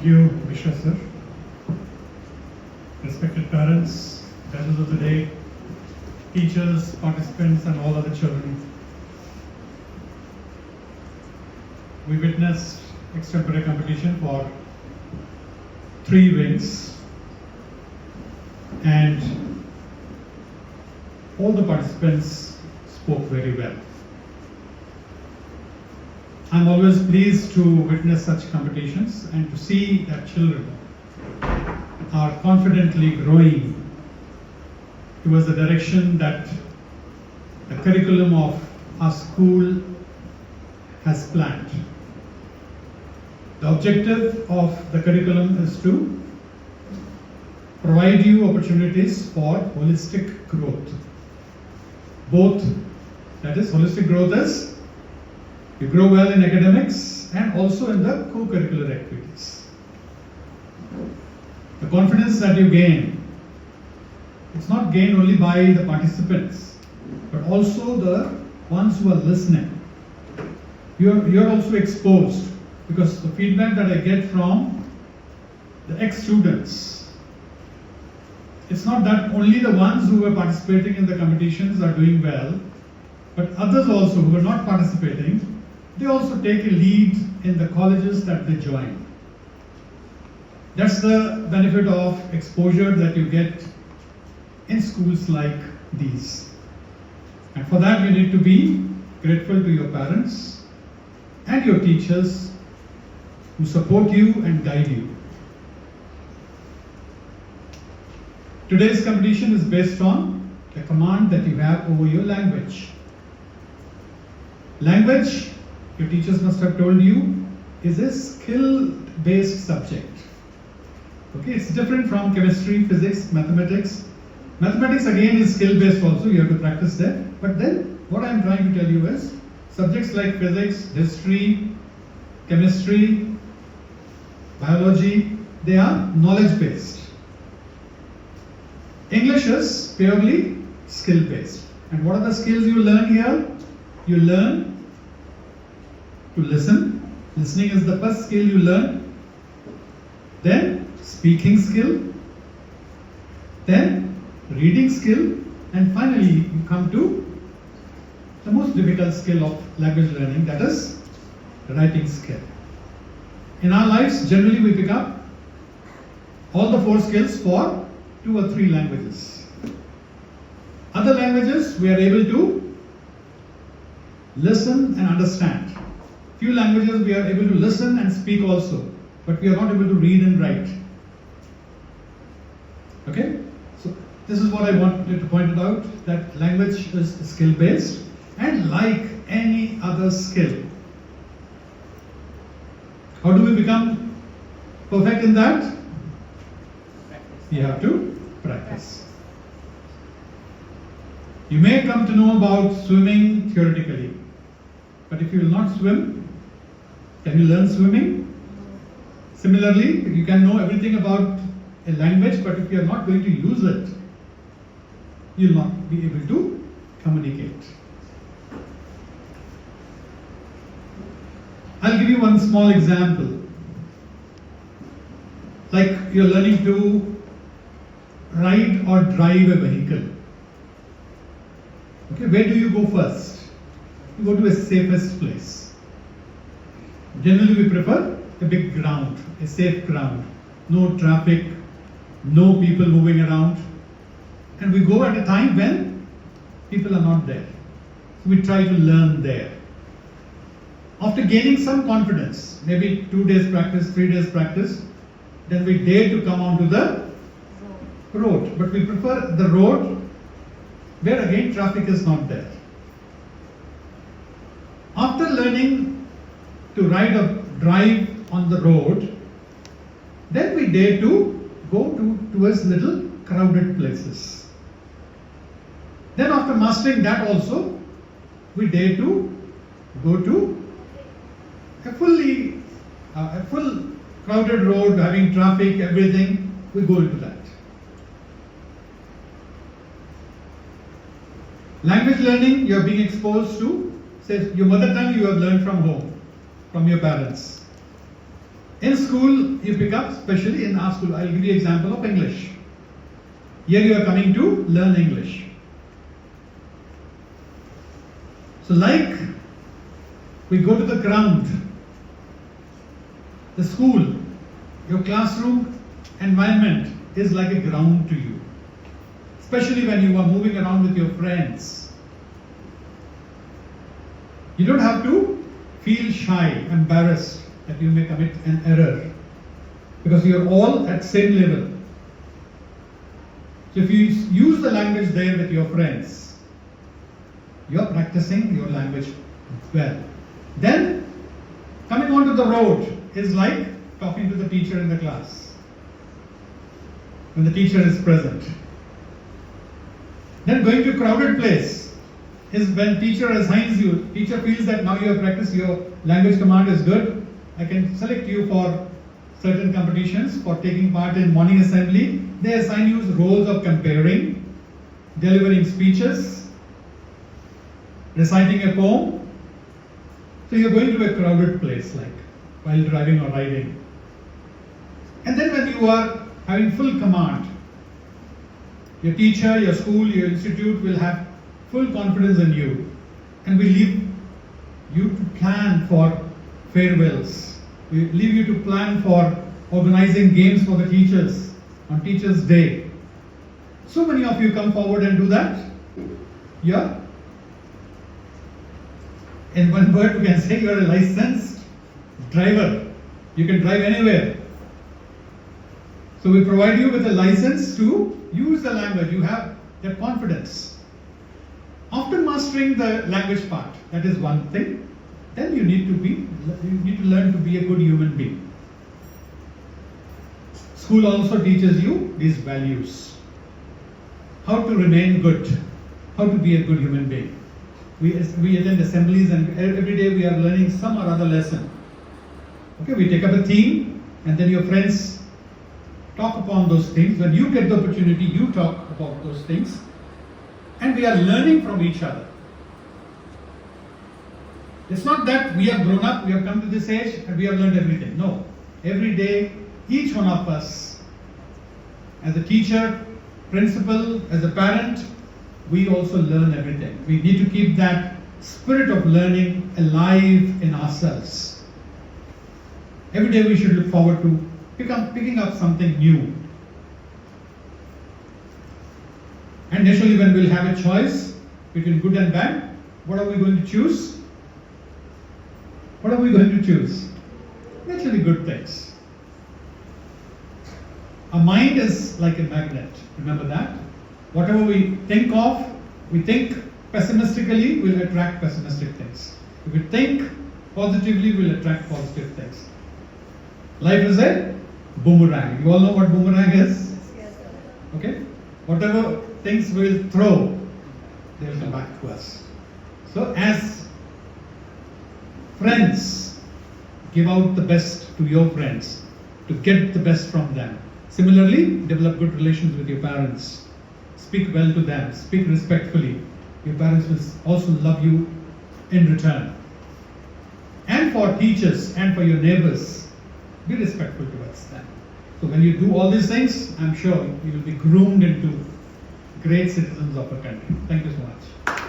Thank you, Vishwa sir. Respected parents, judges of the day, teachers, participants, and all other children. We witnessed extemporary competition for 3 wings, and all the participants spoke very well. I'm always pleased to witness such competitions and to see that children are confidently growing towards the direction that the curriculum of our school has planned. The objective of the curriculum is to provide you opportunities for holistic growth. Both, that is, holistic growth is you grow well in academics and also in the co-curricular activities. The confidence that you gain, it's not gained only by the participants, but also the ones who are listening. You're also exposed, because the feedback that I get from the ex-students, it's not that only the ones who are participating in the competitions are doing well, but others also who are not participating, they also take a lead in the colleges that they join. That's the benefit of exposure that you get in schools like these. And for that you need to be grateful to your parents and your teachers who support you and guide you. Today's competition is based on the command that you have over your language. Language, your teachers must have told you, is a skill-based subject. Okay, it's different from chemistry, physics, mathematics. Mathematics again is skill-based also, you have to practice that. But then, what I'm trying to tell you is, subjects like physics, history, chemistry, biology, they are knowledge-based. English is purely skill-based. And what are the skills you learn here? You learn to listen. Listening is the first skill you learn. Then speaking skill. Then reading skill. And finally you come to the most difficult skill of language learning, that is writing skill. In our lives, generally we pick up all the 4 skills for 2 or 3 languages. Other languages we are able to listen and understand. Few languages we are able to listen and speak also, but we are not able to read and write. Okay? So this is what I wanted to point out, that language is skill based, and like any other skill. How do we become perfect in that? You have to practice. You may come to know about swimming theoretically, but if you will not swim, can you learn swimming? Similarly, you can know everything about a language, but if you are not going to use it, you will not be able to communicate. I'll give you one small example. Like you're learning to ride or drive a vehicle. Okay, where do you go first? You go to a safest place. Generally we prefer a big ground, a safe ground. No traffic, no people moving around. And we go at a time when people are not there. So we try to learn there. After gaining some confidence, maybe 2 days practice, 3 days practice, then we dare to come onto the road. But we prefer the road where again traffic is not there. After learning to ride or drive on the road, then we dare to go towards little crowded places. Then after mastering that also, we dare to go to a full crowded road, having traffic, everything, we go into that. Language learning, you are being exposed to, say, your mother tongue you have learned from home, from your parents. In school, you pick up, especially in our school, I'll give you an example of English. Here you are coming to learn English. So like we go to the ground, the school, your classroom environment is like a ground to you. Especially when you are moving around with your friends. You don't have to feel shy, embarrassed that you may commit an error, because you are all at same level. So if you use the language there with your friends, you are practicing your language well. Then coming onto the road is like talking to the teacher in the class when the teacher is present. Then going to crowded place is when teacher assigns you, teacher feels that now you have practiced, your language command is good, I can select you for certain competitions, for taking part in morning assembly. They assign you roles of comparing, delivering speeches, reciting a poem. So you're going to a crowded place, like while driving or riding. And then when you are having full command, your teacher, your school, your institute will have full confidence in you, and we leave you to plan for farewells. We leave you to plan for organizing games for the teachers on Teachers' Day. So many of you come forward and do that. Yeah. In one word, we can say you are a licensed driver. You can drive anywhere. So we provide you with a license to use the language. You have that confidence. After mastering the language part, that is one thing. Then you need to learn to be a good human being. School also teaches you these values. How to remain good. How to be a good human being. We attend assemblies, and every day we are learning some or other lesson. Okay, we take up a theme, and then your friends talk upon those things. When you get the opportunity, you talk about those things, and we are learning from each other. It's not that we have grown up, we have come to this age, and we have learned everything. No. Every day, each one of us, as a teacher, principal, as a parent, we also learn everything. We need to keep that spirit of learning alive in ourselves. Every day we should look forward to picking up something new. And naturally, when we'll have a choice between good and bad, what are we going to choose? What are we going to choose? Naturally, good things. Our mind is like a magnet. Remember that? Whatever we think of, we think pessimistically, we'll attract pessimistic things. If we think positively, we'll attract positive things. Life is a boomerang. You all know what boomerang is? Yes, sir. Okay? Whatever things we'll throw, they will come back to us. So as friends, give out the best to your friends, to get the best from them. Similarly, develop good relations with your parents. Speak well to them, speak respectfully. Your parents will also love you in return. And for teachers and for your neighbors, be respectful towards them. So when you do all these things, I'm sure you will be groomed into great citizens of our country. Thank you so much.